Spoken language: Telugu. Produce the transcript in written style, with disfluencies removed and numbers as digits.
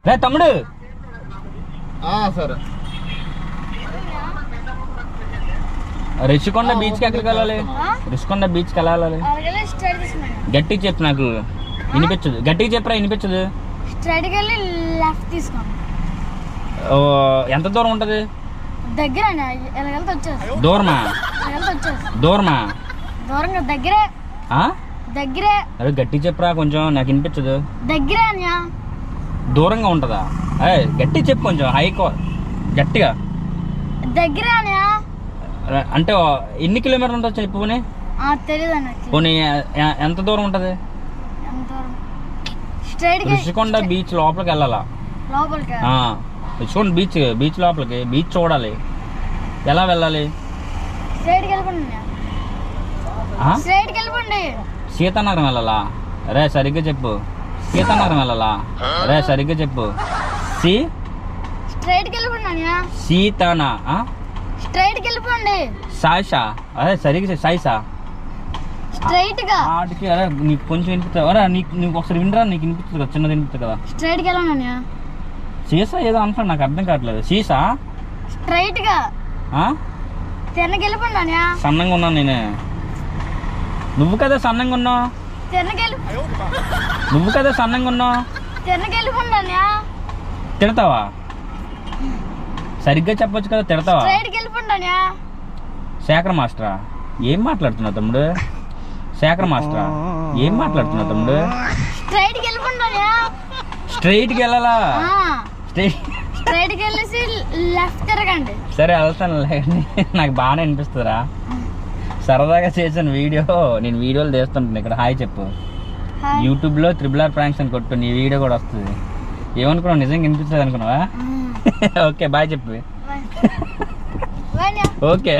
రే తమ్ముడు. సరే. రిషికొండ బీచ్కి ఎక్కడికి వెళ్ళాలి? రిషికొండ బీచ్కి వెళ్ళాలి. గట్టిగా చెప్పు, నాకు వినిపించదు. గట్టిగా చెప్పరా, వినిపించదు. ఎంత దూరం ఉంటది? దూరమా? దూరమా? దగ్గరే. అరే గట్టిగా చెప్పరా, కొంచెం నాకు వినిపించదు. దగ్గరే. దూరంగా ఉంటదా? గట్టిగా చెప్పు, కొంచెం గట్టిగా. దగ్గరే అంటే ఎన్ని కిలోమీటర్లు ఉంటుంది చెప్పు. పోనీ ఎంత దూరం ఉంటది? రిషికొండ బీచ్ లోపలికి వెళ్ళాలా? రిషికొండ బీచ్ లోపలికి. బీచ్ చూడాలి. ఎలా వెళ్ళాలి? సీతానగరం వెళ్ళాలా? రే సరిగ్గా చెప్పు. సీతానగరం వెళ్ళాలా? రే సరిగ్గా చెప్పు. సీతానా? సాయిషా? అదే సరిగ్గా సాయిషా. వాటికి అరే నీకు కొంచెం వినిపిస్తుంది. అరే నీకు ఒకసారి వినరా, నీకు వినిపిస్తుంది కదా, చిన్నది వినిపిస్తుంది కదా. సీసా ఏదో అంటున్నాడు, నాకు అర్థం కావట్లేదు. సీసా సన్నంగా ఉన్నాను నేనే. నువ్వు కదా సన్నంగా ఉన్నావు. నువ్వు కదా సన్నంగా ఉన్నావు. తిడతావా? సరిగ్గా చెప్పొచ్చు కదా. తిడతావా? శేఖర్ మాస్టరా? ఏం మాట్లాడుతున్నావు తమ్ముడు? శేఖర్ మాస్టరా? ఏం మాట్లాడుతున్నావు తమ్ముడు? స్ట్రైట్కి వెళ్ళాలా? సరే వెళ్తాను. నాకు బాగానే అనిపిస్తుందిరా. సరదాగా చేసిన వీడియో. నేను వీడియోలు తీస్తుంటాను ఇక్కడ. హాయ్ చెప్పు. యూట్యూబ్లో RRR ప్రాంక్స్ అని కొట్టు, నీ వీడియో కూడా వస్తుంది. ఏమనుకున్నావు? నిజంగా వినిపిస్తుంది అనుకున్నావా? ఓకే బాయ్ చెప్పు. ఓకే.